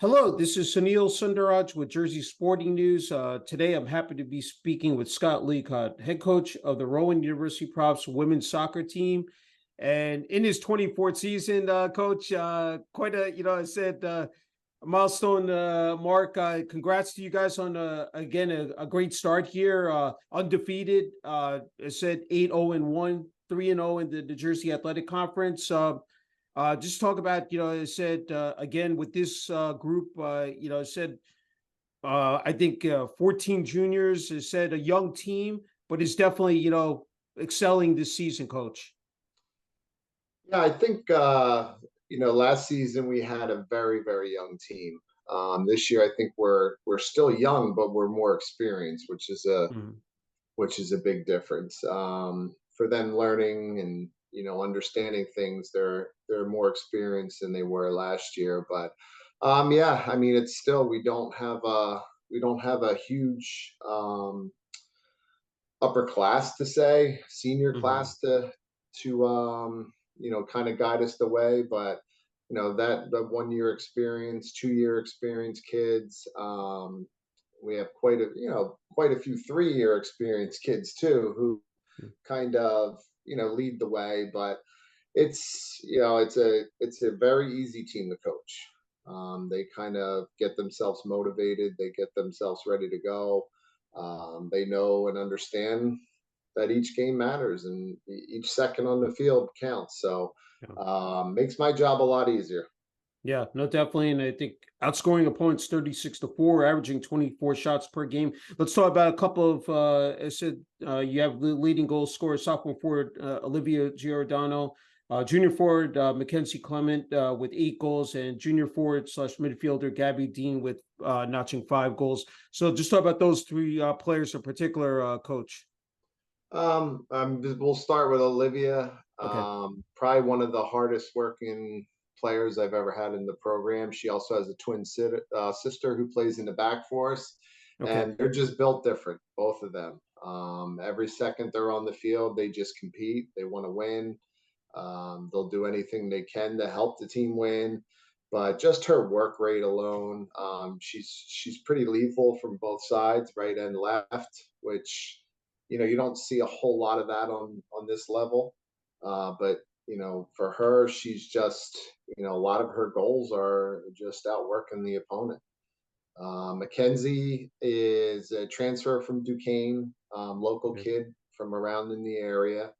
Hello, this is Sunil Sundaraj with Jersey Sporting News. Today, I'm happy to be speaking with Scott Leacott, head coach of the Rowan University Profs women's soccer team. And in his 24th season, coach, quite a, I said, a milestone mark. Congrats to you guys on, again, a great start here. Undefeated, I said 8-0-1, 3-0 in the Jersey Athletic Conference. Just talk about, I said, again, with this group, I said, I think 14 juniors, I said a young team, but it's definitely, excelling this season, coach. Yeah, I think last season we had a very, very young team. This year, I think we're still young, but we're more experienced, Mhm. which is a big difference. For them learning and understanding things, they're more experienced than they were last year. But yeah, I mean, it's still we don't have a huge upper class to say, senior Mhm. class to kind of guide us the way. But that the 1 year experience, 2 year experience kids. We have quite a few 3 year experience kids too, who kind of lead the way. But it's a very easy team to coach. They kind of get themselves motivated, they get themselves ready to go. They know and understand that each game matters and each second on the field counts. So Yeah. makes my job a lot easier. Yeah, no, definitely. And I think outscoring opponents 36-4, averaging 24 shots per game. Let's talk about a couple of, I said, you have the leading goal scorer, sophomore forward, Olivia Giordano, junior forward, Mackenzie Clement with 8 goals, and junior forward slash midfielder, Gabby Dean with notching 5 goals. So just talk about those three players in particular, coach. We'll start with Olivia. Okay. Probably one of the hardest working players I've ever had in the program. She also has a sister who plays in the back for us, Okay. and they're just built different, both of them. Every second they're on the field, they just compete. They want to win. They'll do anything they can to help the team win. But just her work rate alone, she's pretty lethal from both sides, right and left, which you don't see a whole lot of that on this level. But for her, she's just a lot of her goals are just outworking the opponent. Mackenzie is a transfer from Duquesne, local Yeah. kid from around in the area.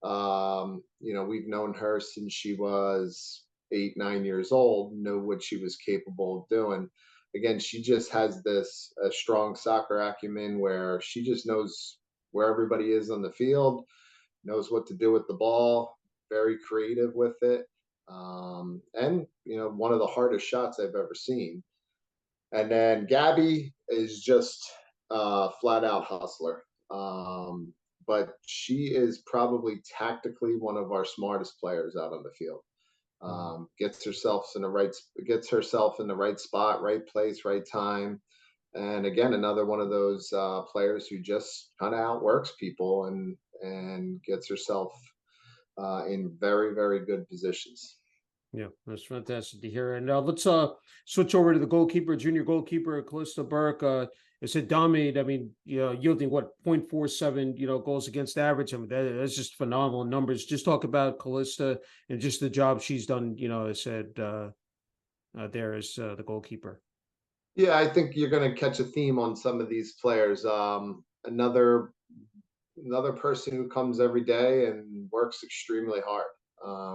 We've known her since she was 8, 9 years old, know what she was capable of doing. Again, she just has this a strong soccer acumen where she just knows where everybody is on the field, knows what to do with the ball, very creative with it. And one of the hardest shots I've ever seen. And then Gabby is just a flat out hustler. But she is probably tactically one of our smartest players out on the field. Mhm. Gets herself in the right spot, right place, right time. And again, another one of those players who just kind of outworks people and gets herself in very, very good positions. Yeah, that's fantastic to hear. And let's switch over to the goalkeeper, junior goalkeeper, Callista Burke. It's a dominate. I mean, yielding what 0.47, goals against average. I mean, that's just phenomenal numbers. Just talk about Callista and just the job she's done. I said there as the goalkeeper. Yeah, I think you're going to catch a theme on some of these players. Another person who comes every day and works extremely hard.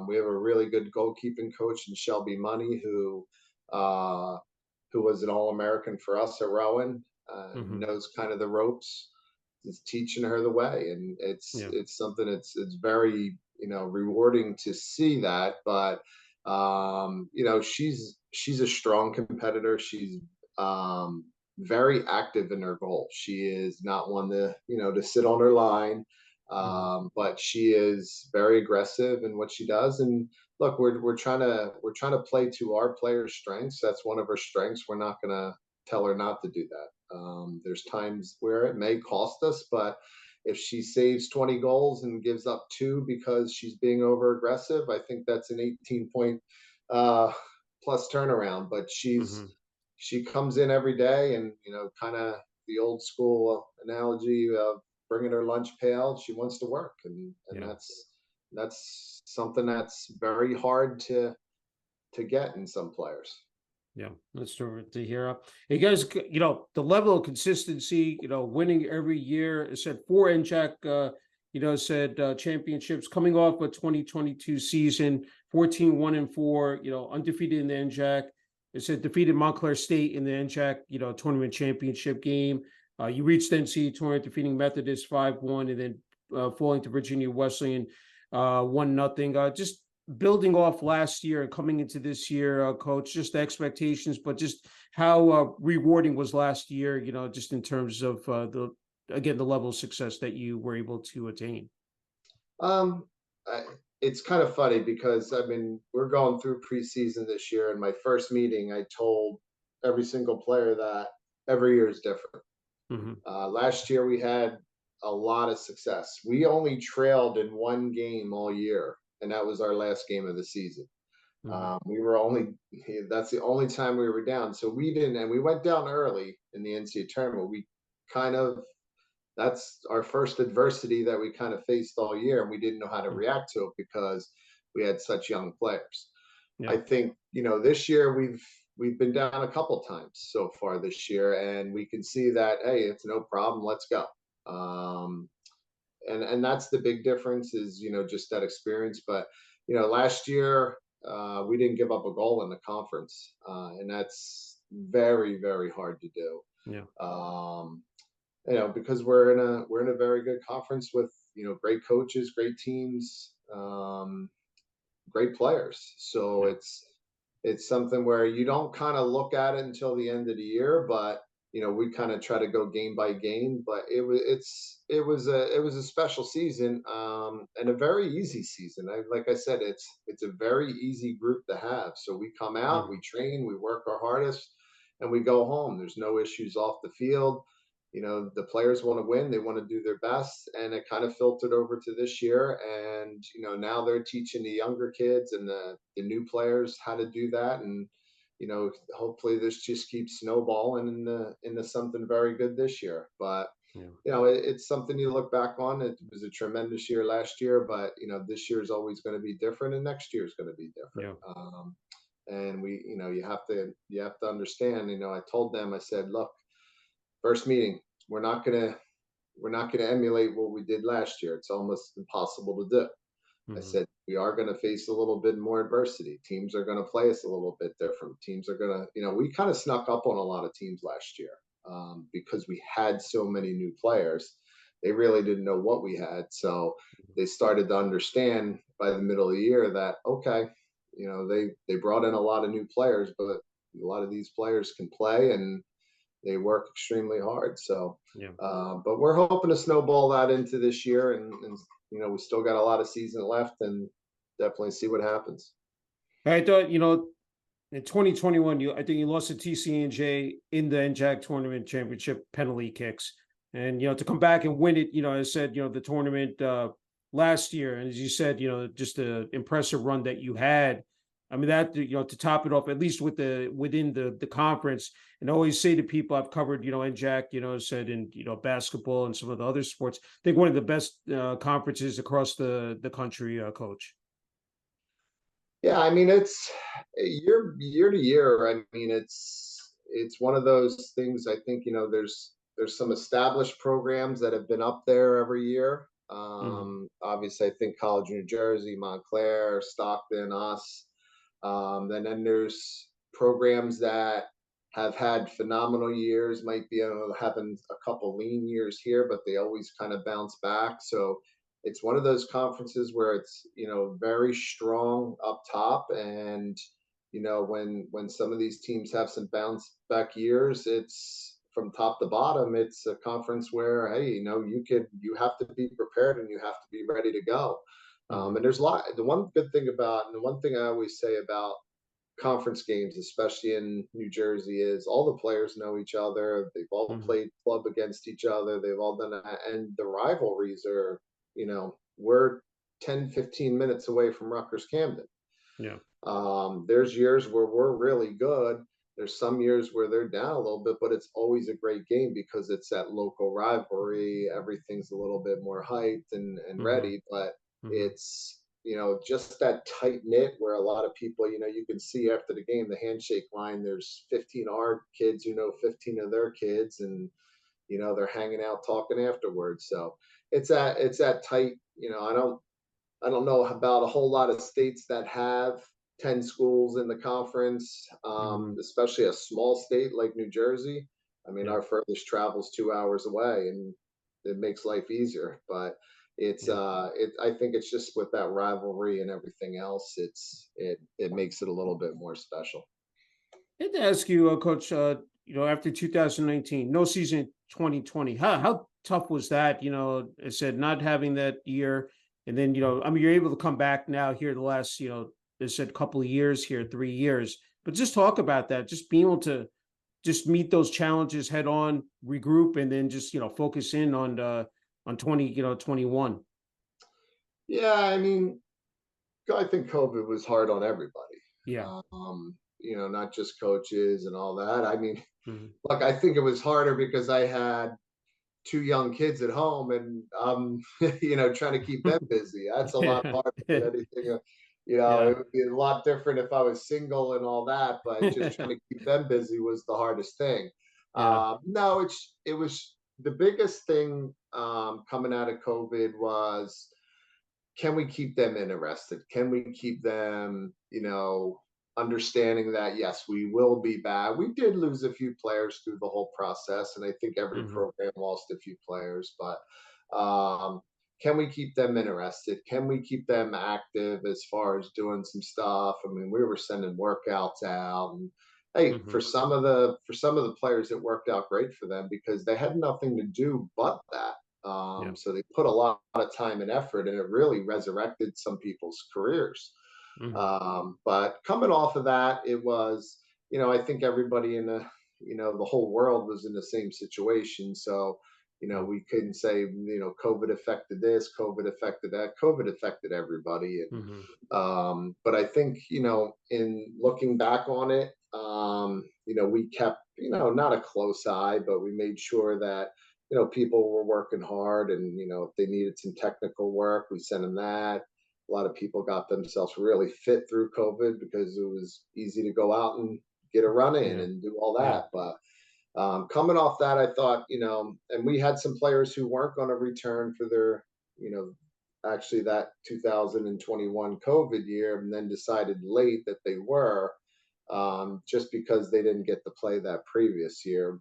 We have a really good goalkeeping coach in Shelby Money, uh, who was an All-American for us at Rowan, Hmm. knows kind of the ropes, is teaching her the way, and Yeah. it's something it's very rewarding to see that. But she's a strong competitor. She's very active in her goal. She is not one to sit on her line, Hmm. but she is very aggressive in what she does. And look, we're trying to play to our players' strengths. That's one of her strengths. We're not going to tell her not to do that. There's times where it may cost us, but if she saves 20 goals and gives up two because she's being over aggressive, I think that's an 18 point uh, plus turnaround. But she's Hmm. she comes in every day, and kind of the old school analogy of bringing her lunch pail. She wants to work, and Yeah. that's something that's very hard to get in some players. Yeah, that's to hear. You guys, the level of consistency, winning every year. It said four NJAC, said championships coming off a 2022 season, 14-1-4, undefeated in the NJAC. It said defeated Montclair State in the NJAC, tournament championship game. You reached NCAA tournament, defeating Methodist 5-1, and then falling to Virginia Wesleyan 1-0. Just building off last year and coming into this year, Coach, just the expectations, but just how rewarding was last year, just in terms of the level of success that you were able to attain. Um, I, it's kind of funny because I mean we're going through preseason this year, and my first meeting, I told every single player that every year is different. Mm-hmm. Last year we had a lot of success. We only trailed in one game all year, and that was our last game of the season. Mm-hmm. We were only That's the only time we were down. So we didn't, and we went down early in the NCAA tournament. We kind of That's our first adversity that we kind of faced all year, and we didn't know how to react to it because we had such young players. I Yeah. think this year we've been down a couple times so far this year, and we can see that hey, it's no problem. Let's go. Um, and that's the big difference is just that experience. But last year we didn't give up a goal in the conference, and that's very very hard to do. Yeah. Um, because we're in a very good conference with great coaches, great teams, great players. So Yeah. it's something where you don't kind of look at it until the end of the year, but we kind of try to go game by game. But it was a special season, and a very easy season. Like I said, it's a very easy group to have. So we come out, Mm-hmm. we train, we work our hardest, and we go home. There's no issues off the field. The players want to win, they want to do their best, and it kind of filtered over to this year. And now they're teaching the younger kids and the new players how to do that. And hopefully this just keeps snowballing into something very good this year. But Yeah. it's something you look back on. It was a tremendous year last year, but this year is always going to be different, and next year is going to be different. Yeah. And you have to understand. I told them, I said, look, first meeting, we're not gonna emulate what we did last year. It's almost impossible to do. I Mm-hmm. said we are going to face a little bit more adversity. Teams are going to play us a little bit different. Teams are going to, we kind of snuck up on a lot of teams last year, because we had so many new players. They really didn't know what we had, so they started to understand by the middle of the year that okay, they brought in a lot of new players, but a lot of these players can play and they work extremely hard. So, Yeah. but we're hoping to snowball that into this year, and we still got a lot of season left, and definitely see what happens. I thought, in 2021, I think you lost to TCNJ in the NJAC tournament championship penalty kicks. And, to come back and win it, I said, the tournament last year. And as you said, just the impressive run that you had. I mean, that, to top it off, at least within the conference. And I always say to people I've covered, NJAC, said in, basketball and some of the other sports, I think one of the best conferences across the country, Coach. Yeah, I mean it's year to year. I mean it's one of those things. I think there's some established programs that have been up there every year. Mm-hmm. Obviously, I think College of New Jersey, Montclair, Stockton, us. Then there's programs that have had phenomenal years, might be having a couple lean years here, but they always kind of bounce back. So it's one of those conferences where it's very strong up top, and when some of these teams have some bounce back years, it's from top to bottom. It's a conference where hey, you have to be prepared and you have to be ready to go. Mm-hmm. And there's a lot. The one good thing about, and the one thing I always say about conference games, especially in New Jersey, is all the players know each other. They've all Mm-hmm. played club against each other. They've all done that. And the rivalries are, we're 10, 15 minutes away from Rutgers Camden. Yeah. There's years where we're really good, There's some years where they're down a little bit, but it's always a great game because it's that local rivalry. Everything's a little bit more hyped and Hmm. ready, but Hmm. it's, just that tight knit where a lot of people, you can see after the game, the handshake line, there's 15 our kids who know 15 of their kids, and they're hanging out talking afterwards. So it's that tight. I don't know about a whole lot of states that have 10 schools in the conference, Hmm. especially a small state like New Jersey. I mean, Yeah. our furthest travel's 2 hours away, and it makes life easier. But Yeah. I think it's just with that rivalry and everything else, it makes it a little bit more special. I had to ask you, Coach. After 2019, no season 2020. How tough was that? I said not having that year, and then I mean, you're able to come back now here the last they said couple of years here, 3 years. But just talk about that. Just being able to just meet those challenges head on, regroup, and then just focus in on 21. Yeah, I mean, I think COVID was hard on everybody. Yeah. Not just coaches and all that. I mean, Hmm. look, I think it was harder because I had two young kids at home, and trying to keep them busy. That's a lot Yeah. harder than anything. Yeah. It would be a lot different if I was single and all that, but just trying to keep them busy was the hardest thing. Yeah. No, it was the biggest thing coming out of COVID was, can we keep them interested? Can we keep them, understanding that yes, we will be bad. We did lose a few players through the whole process, and I think every Hmm. program lost a few players, but um, can we keep them interested? Can we keep them active as far as doing some stuff? I mean, we were sending workouts out, and hey, for Hmm. some of the players, it worked out great for them because they had nothing to do but that. Yeah. So they put a lot of time and effort, and it really resurrected some people's careers. Hmm. But coming off of that, it was, I think everybody the whole world was in the same situation. So, Yeah. we couldn't say, COVID affected this, COVID affected that. COVID affected everybody. And Hmm. but I think, in looking back on it, we kept, not a close eye, but we made sure that, people were working hard, and, if they needed some technical work, we sent them that. A lot of people got themselves really fit through COVID because it was easy to go out and get a run in Yeah. and do all Yeah. that. But coming off that, I thought, and we had some players who weren't going to return for their, actually that 2021 COVID year, and then decided late that they were, just because they didn't get to play that previous year.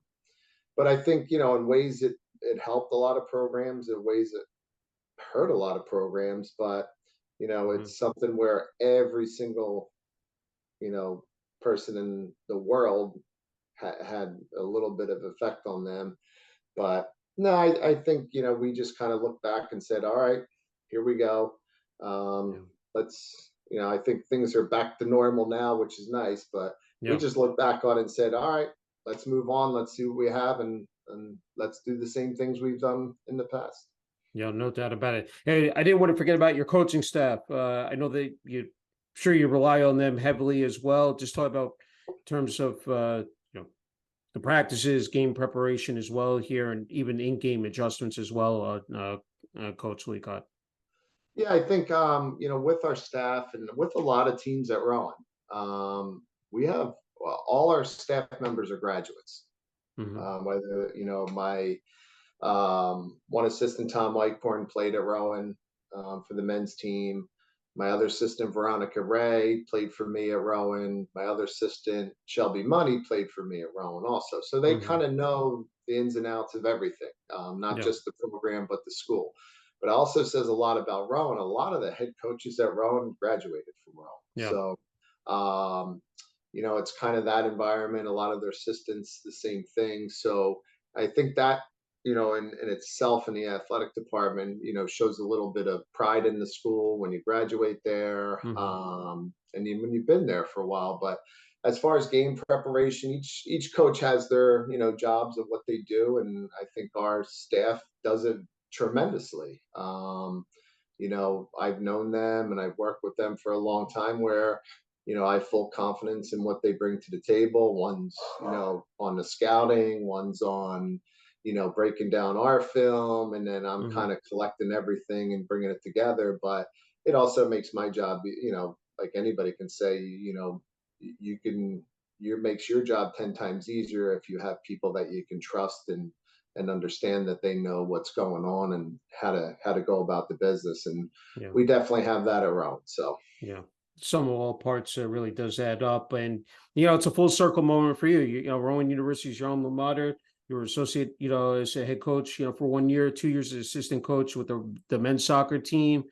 But I think, in ways it helped a lot of programs, in ways it hurt a lot of programs. But Hmm. it's something where every single you know person in the world had a little bit of effect on them. But no, I think, we just kind of looked back and said, all right, here we go. Yeah. Let's, I think things are back to normal now, which is nice. But we Yeah. just looked back on it and said, all right, let's move on. Let's see what we have, and let's do the same things we've done in the past. Yeah, no doubt about it. Hey, I didn't want to forget about your coaching staff. I know that sure you rely on them heavily as well. Just talk about in terms of the practices, game preparation as well here, and even in-game adjustments as well. Coach Leacott. Yeah, I think, with our staff and with a lot of teams at Rowan, we have, well, all our staff members are graduates. Hmm. Whether, my one assistant, Tom Whitecorn, played at Rowan for the men's team. My other assistant, Veronica Ray, played for me at Rowan. My other assistant, Shelby Money, played for me at Rowan also. So they kind Hmm. of know the ins and outs of everything, not Yeah. just the program, but the school. But it also says a lot about Rowan. A lot of the head coaches at Rowan graduated from Rowan. Yeah. So, um, it's kind of that environment. A lot of their assistants, the same thing. So I think that, in itself, in the athletic department, shows a little bit of pride in the school when you graduate there, Hmm. and when you've been there for a while. But as far as game preparation, each coach has their, jobs of what they do, and I think our staff does it tremendously. I've known them and I've worked with them for a long time, where I have full confidence in what they bring to the table. One's, on the scouting, one's on, breaking down our film, and then I'm Hmm. kind of collecting everything and bringing it together. But it also makes my job, like anybody can say, you can, you makes your job 10 times easier if you have people that you can trust and understand that they know what's going on and how to go about the business. And Yeah. we definitely have that around. So Yeah. Some of all parts really does add up. And, it's a full circle moment for you. Rowan University is your alma mater. You were associate, as a head coach, for 1 year, 2 years as assistant coach with the men's soccer team.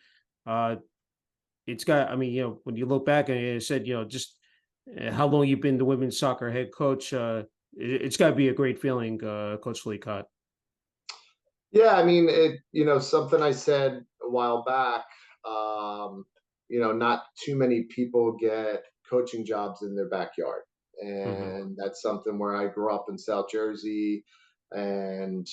Uh, it's got, I mean, when you look back and you said, just how long you've been the women's soccer head coach, it's got to be a great feeling, Coach Leacott. yeah, I mean, something I said a while back, not too many people get coaching jobs in their backyard. Hmm. And that's something where I grew up in South Jersey and,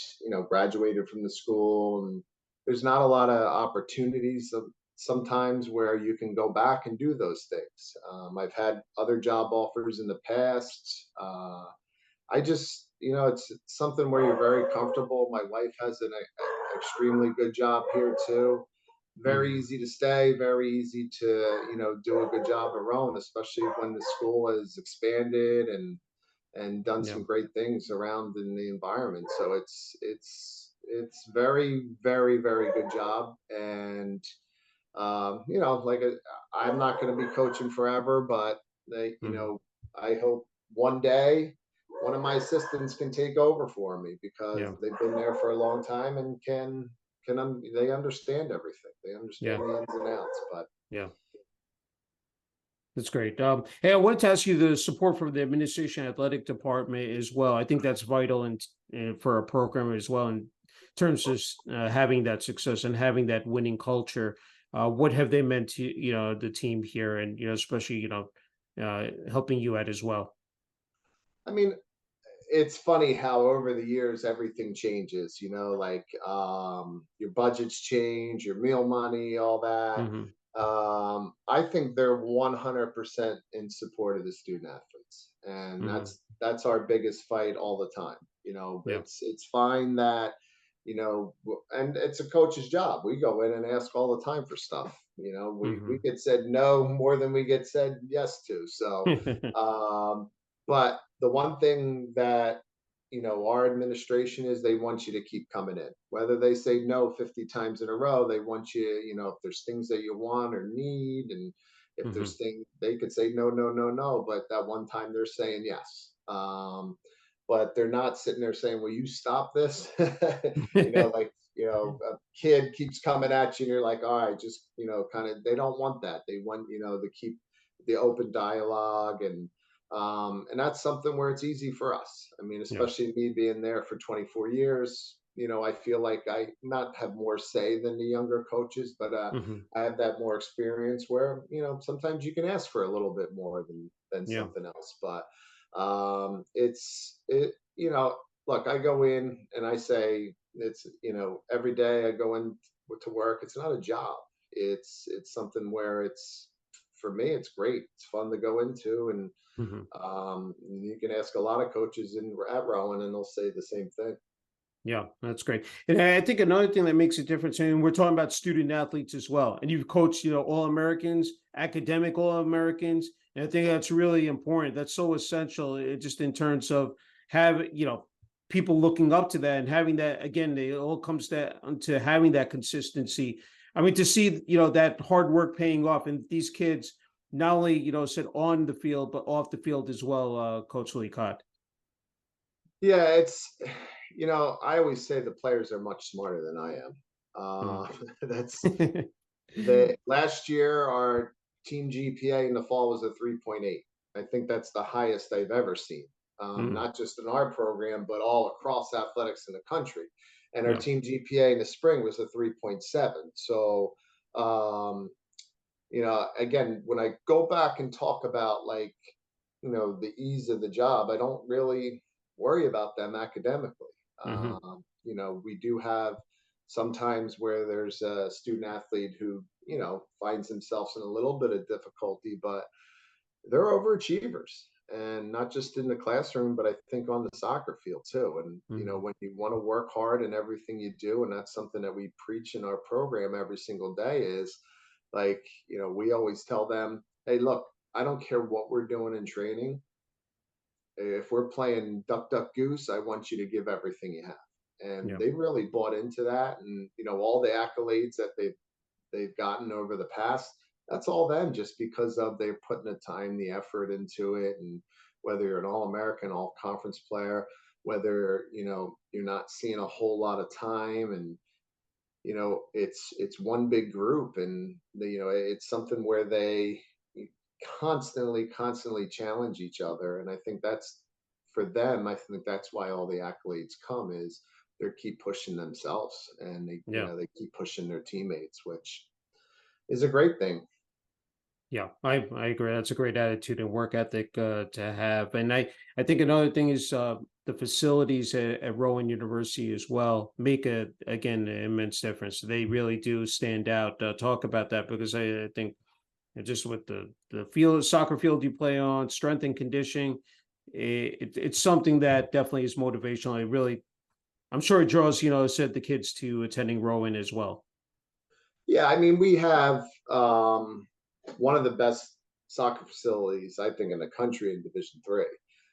graduated from the school. And there's not a lot of opportunities sometimes where you can go back and do those things. I've had other job offers in the past. I just, it's something where you're very comfortable. My wife has an extremely good job here too. Very Hmm. easy to stay, very easy to, do a good job of Rowan, especially when the school has expanded and done Yeah. some great things around in the environment. So it's very, very, very good job. And like I'm not going to be coaching forever, but Hmm. I hope one day one of my assistants can take over for me because Yeah. they've been there for a long time and they understand everything. They Yeah. understand the ins and outs. But Yeah. That's great. Hey, I wanted to ask you the support from the administration athletic department as well. I think that's vital for a program as well in terms of having that success and having that winning culture. What have they meant to the team here, and especially helping you out as well? I mean, it's funny how over the years everything changes, like your budgets change, your meal money, all that. Hmm. I think they're 100% in support of the student athletes, and Hmm. that's our biggest fight all the time. Yeah. It's fine that and it's a coach's job. We go in and ask all the time for stuff. We Hmm. get said no more than we get said yes to. So um, but the one thing that our administration is they want you to keep coming in. Whether they say no 50 times in a row, they want you, if there's things that you want or need, and if Hmm. there's things they could say no, no, no, no, but that one time they're saying yes. But they're not sitting there saying, "Will you stop this?" Like a kid keeps coming at you, and you're like, "All right, just kind of." They don't want that. They want to keep the open dialogue and that's something where it's easy for us. I mean, Yeah. especially me being there for 24 years, I feel like I not have more say than the younger coaches, but Hmm. I have that more experience where sometimes you can ask for a little bit more than Yeah. something else. But it's it look, I go in and I say it's every day I go in to work. It's not a job. It's something where it's for me. It's great. It's fun to go into and Hmm. you can ask a lot of coaches at Rowan, and they'll say the same thing. Yeah, that's great. And I think another thing that makes a difference, and we're talking about student athletes as well. And you've coached, All Americans, academic All Americans, and I think that's really important. That's so essential, just in terms of having, people looking up to that and having that. Again, it all comes to having that consistency. I mean, to see, that hard work paying off, and these kids not only, sit on the field but off the field as well. Coach Leacott. Yeah, it's I always say the players are much smarter than I am. Mm. That's the last year our team GPA in the fall was a 3.8. I think that's the highest I've ever seen. Mm. Not just in our program, but all across athletics in the country. And our Yeah. team GPA in the spring was a 3.7. So um, again, when I go back and talk about like, the ease of the job, I don't really worry about them academically. Hmm. We do have sometimes where there's a student athlete who, finds themselves in a little bit of difficulty, but they're overachievers, and not just in the classroom, but I think on the soccer field too. And Mhm. when you want to work hard in everything you do, and that's something that we preach in our program every single day, is like, we always tell them, hey, look, I don't care what we're doing in training. If we're playing duck duck goose, I want you to give everything you have. And Yeah. they really bought into that. And all the accolades that they've gotten over the past, that's all them, just because of they're putting the time, the effort into it. And whether you're an all-American, all conference player, whether you're not seeing a whole lot of time, and it's one big group, and it's something where they constantly challenge each other. And I think that's, for them, I think that's why all the accolades come, is they keep pushing themselves, and they Yeah. they keep pushing their teammates, which is a great thing. Yeah, I agree. That's a great attitude and work ethic to have. And I think another thing is the facilities at Rowan University as well make again an immense difference. They really do stand out. Talk about that, because I think just with the field, soccer field you play on, strength and conditioning, it's something that definitely is motivational. It really, I'm sure it draws, said the kids to attending Rowan as well. Yeah, I mean, we have one of the best soccer facilities, I think, in the country in Division 3.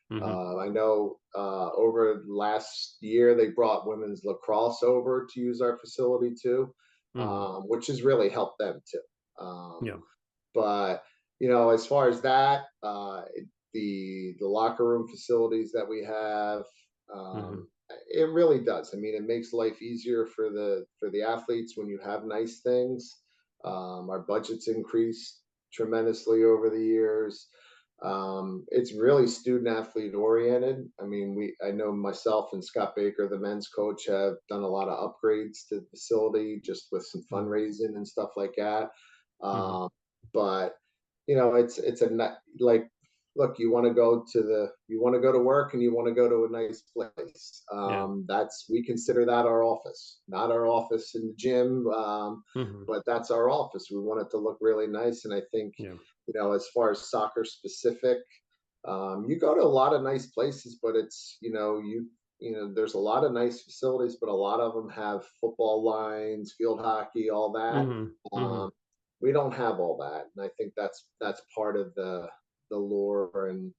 Hmm. I know over last year they brought women's lacrosse over to use our facility too, Hmm. which has really helped them too. Um, Yeah. but as far as that, the locker room facilities that we have, Hmm. it really does. I mean, it makes life easier for the athletes when you have nice things. Our budgets increased tremendously over the years. It's really student athlete oriented. I mean, I know myself and Scott Baker, the men's coach, have done a lot of upgrades to the facility, just with some Hmm. fundraising and stuff like that. Hmm. Um, but it's like, look, you want to go to work, and you want to go to a nice place. Yeah. That's We consider that our office, not our office in the gym, Hmm. but that's our office. We want it to look really nice. And I think, Yeah. as far as soccer specific, you go to a lot of nice places, but it's there's a lot of nice facilities, but a lot of them have football lines, field hockey, all that. Hmm. Hmm. Um, we don't have all that, and I think that's part of the lure. And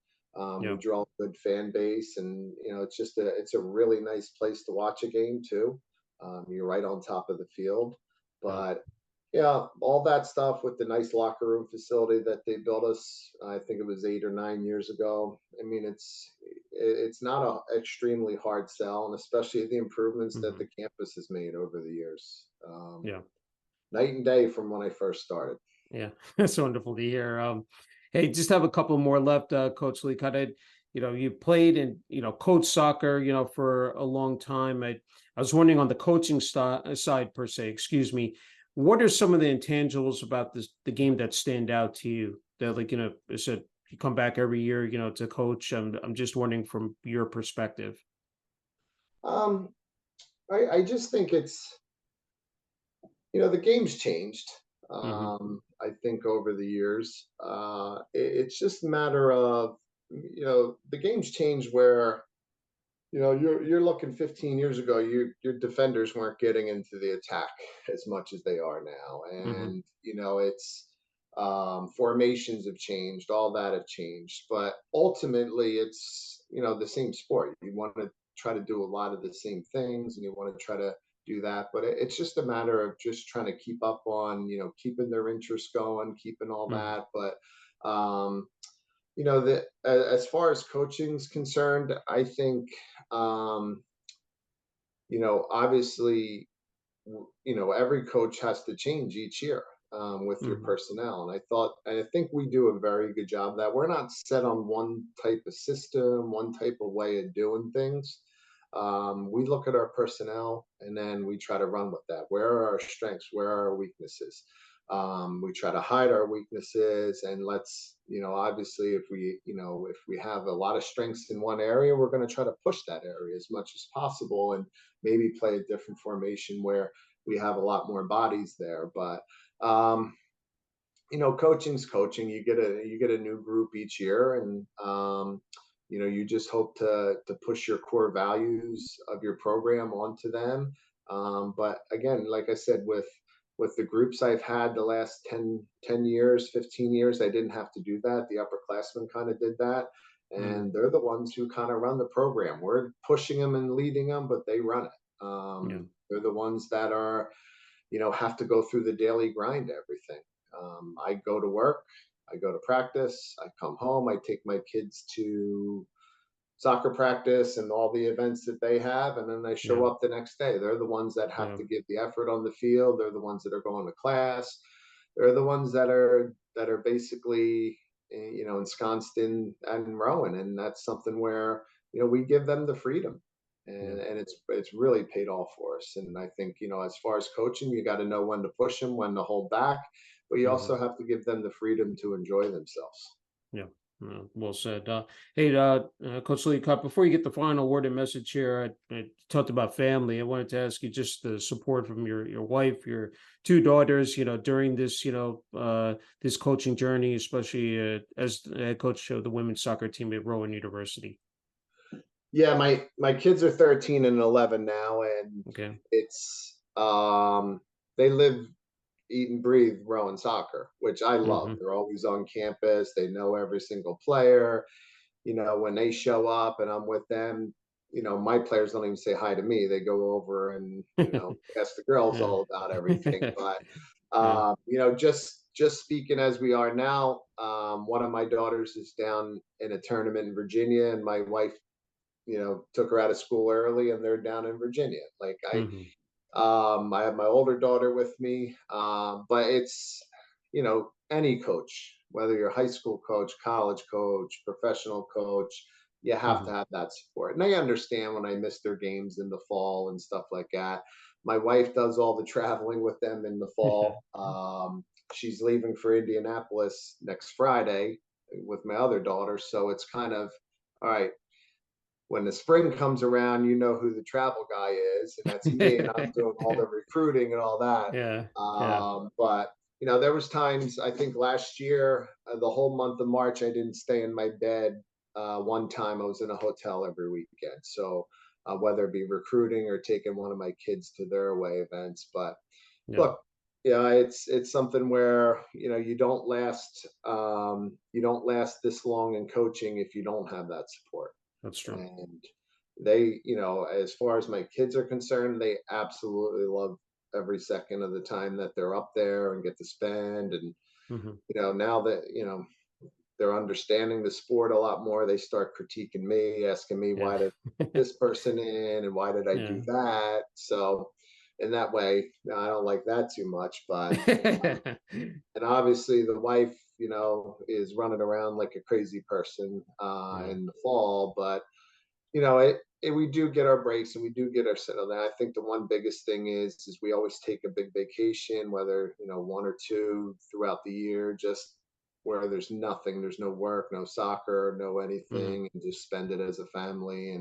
we Yeah. draw a good fan base, and it's a really nice place to watch a game too. You're right on top of the field. Yeah. But yeah, all that stuff with the nice locker room facility that they built us, I think it was 8 or 9 years ago. I mean, it's not a extremely hard sell, and especially the improvements that Hmm. the campus has made over the years. Yeah. Night and day from when I first started. Yeah. That's wonderful to hear. Hey, just have a couple more left, Coach Leacott. You played and coached soccer, for a long time. I was wondering, on the coaching side per se, excuse me, what are some of the intangibles about the game that stand out to you? That, like, is it you come back every year, to coach? I'm just wondering from your perspective. Um, I just think the game's changed. Hmm. I think over the years, it's just a matter of, the game's changed, where you're looking 15 years ago, your defenders weren't getting into the attack as much as they are now. Hmm. And it's formations have changed, all that have changed, but ultimately it's the same sport. You want to try to do a lot of the same things, and you want to try to do that, but it's just a matter of just trying to keep up on keeping their interest going, keeping all Hmm. that. But that, as far as coaching's concerned, I think, um, obviously, every coach has to change each year, with your Hmm. personnel. And I think we do a very good job of that. We're not set on one type of system, one type of way of doing things. We look at our personnel, and then we try to run with that. Where are our strengths? Where are our weaknesses? We try to hide our weaknesses, and obviously, if we have a lot of strengths in one area, we're going to try to push that area as much as possible, and maybe play a different formation where we have a lot more bodies there. But coaching's coaching. You get a new group each year, and you just hope to push your core values of your program onto them. But again, like I said, with the groups I've had the last 10 years, 15 years, I didn't have to do that. The upperclassmen kind of did that. Mm, And they're the ones who kind of run the program. We're pushing them and leading them, but they run it. yeah, They're the ones that are, have to go through the daily grind, everything. I go to work, I go to practice, I come home, I take my kids to soccer practice and all the events that they have, and then they show yeah, up the next day. They're the ones that have yeah, to give the effort on the field. They're the ones that are going to class. They're the ones that are basically ensconced in Rowan, and that's something where we give them the freedom, yeah. and it's really paid off for us. And I think as far as coaching, you got to know when to push them, when to hold back, but you Hmm. also have to give them the freedom to enjoy themselves. Yeah, well said. Hey, Coach Leacott, before you get the final word and message here, I talked about family. I wanted to ask you just the support from your wife, your two daughters. During this, this coaching journey, especially as the head coach of the women's soccer team at Rowan University. Yeah, my kids are 13 and 11 now, and Okay. it's they live, eat, and breathe Rowan soccer, which I love. Mm-hmm. They're always on campus. They know every single player. When they show up and I'm with them, my players don't even say hi to me. They go over and ask the girls Yeah. all about everything. But Yeah. just speaking as we are now, one of my daughters is down in a tournament in Virginia, and my wife took her out of school early, and they're down in Virginia. Like Mm-hmm. I have my older daughter with me, but it's any coach, whether you're a high school coach, college coach, professional coach, you have Mm-hmm. to have that support. And I understand when I miss their games in the fall and stuff like that. My wife does all the traveling with them in the fall. She's leaving for Indianapolis next Friday with my other daughter, so it's kind of all right. When the spring comes around, you know who the travel guy is, and that's me, and I'm doing all the recruiting and all that. Yeah. Yeah. But there was times, I think last year, the whole month of March, I didn't stay in my bed. One time, I was in a hotel every weekend. So whether it be recruiting or taking one of my kids to their away events, but Yeah. look, yeah, it's something where you don't last this long in coaching if you don't have that support. That's true. And they, as far as my kids are concerned, they absolutely love every second of the time that they're up there and get to spend. And Mm-hmm. now that they're understanding the sport a lot more, they start critiquing me, asking me Yeah. why did this person in and why did I do Yeah. that. So in that way, I don't like that too much. But and obviously the wife, is running around like a crazy person Yeah. in the fall. But we do get our breaks and we do get our settled. And I think the one biggest thing is we always take a big vacation, whether one or two throughout the year, just where there's nothing, there's no work, no soccer, no Mhm. anything, and just spend it as a family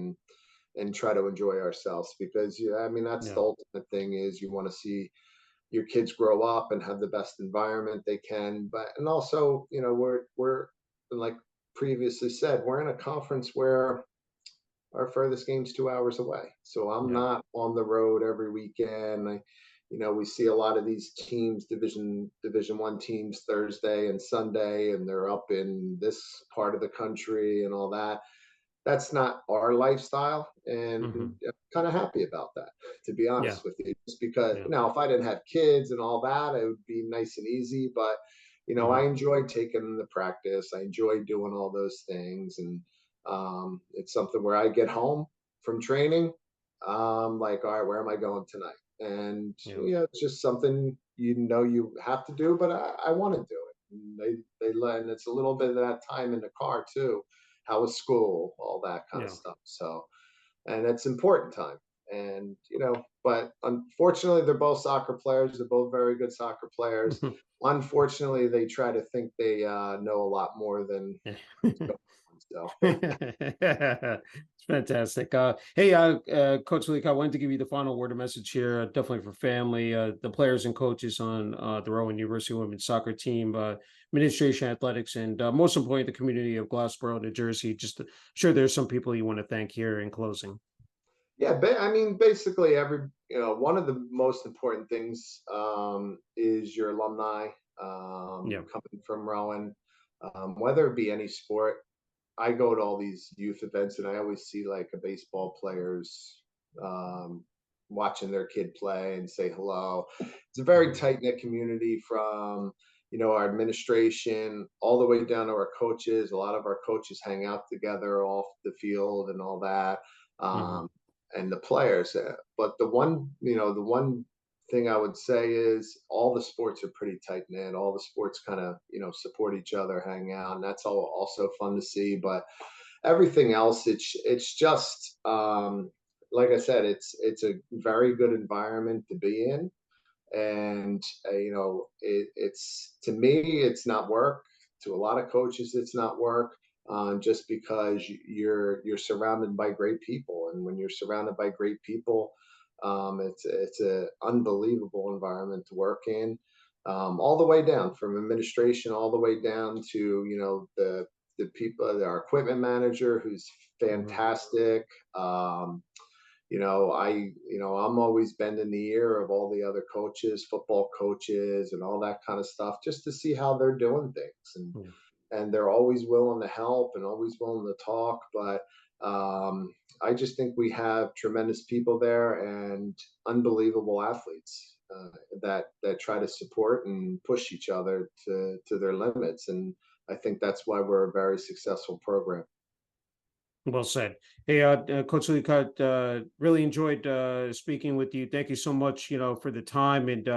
and try to enjoy ourselves. Because yeah, I mean that's the Yeah. ultimate thing is you want to see your kids grow up and have the best environment they can. But and also we're like previously said, we're in a conference where our furthest game's 2 hours away. So I'm Yeah. not on the road every weekend. We see a lot of these teams, division 1 teams Thursday and Sunday, and they're up in this part of the country and all that. That's not our lifestyle. And Mhm. I'm kind of happy about that, to be Yeah. honest with you. Just because Yeah. now if I didn't have kids and all that, it would be nice and easy. But I Mhm. enjoy taking them to practice. I enjoy doing all those things. And it's something where I get home from training. Like, all right, where am I going tonight? And Yeah. it's just something you have to do, but I want to do it. And they learn. And it's a little bit of that time in the car too. How was school? All that kind of Yeah. stuff. So, and it's important time. And but unfortunately, they're both soccer players. They're both very good soccer players. Mhm. Unfortunately, they try to think they know a lot more than Yeah. So It's fantastic. Hey, Coach Leacott, I wanted to give you the final word of message here, definitely for family, the players and coaches on the Rowan University women's soccer team, administration, athletics, and most importantly, the community of Glassboro, New Jersey. Sure there's some people you want to thank here in closing. yeah, I mean, basically one of the most important things is your alumni Yeah. coming from Rowan, whether it be any sport. I go to all these youth events and I always see like a baseball players um, watching their kid play and say hello. It's a very Mhm. tight knit community from our administration all the way down to our coaches. A lot of our coaches hang out together off the field and all that, Mhm. um, and the players. But the one thing I would say is all the sports are pretty tight knit. All the sports kind of support each other, hang out, and that's all also fun to see. But everything else, it's just like I said, it's a very good environment to be in, and it's to me, it's not work. To a lot of coaches, it's not work. Just because you're surrounded by great people, and when you're surrounded by great people, it's an unbelievable environment to work in, all the way down from administration, all the way down to the people, our equipment manager, who's Mhm. fantastic. I'm always bending the ear of all the other coaches, football coaches, and all that kind of stuff, just to see how they're doing things. And they're always willing to help and always willing to talk. But I just think we have tremendous people there and unbelievable athletes that try to support and push each other to their limits. And I think that's why we're a very successful program. Well said. Hey, Coach Leacott, really enjoyed speaking with you. Thank you so much, for the time. And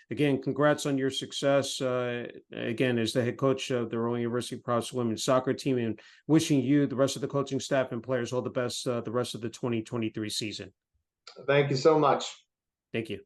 again, congrats on your success. Again, as the head coach of the Rowan University Profs women's soccer team, and wishing you, the rest of the coaching staff and players, all the best the rest of the 2023 season. Thank you so much. Thank you.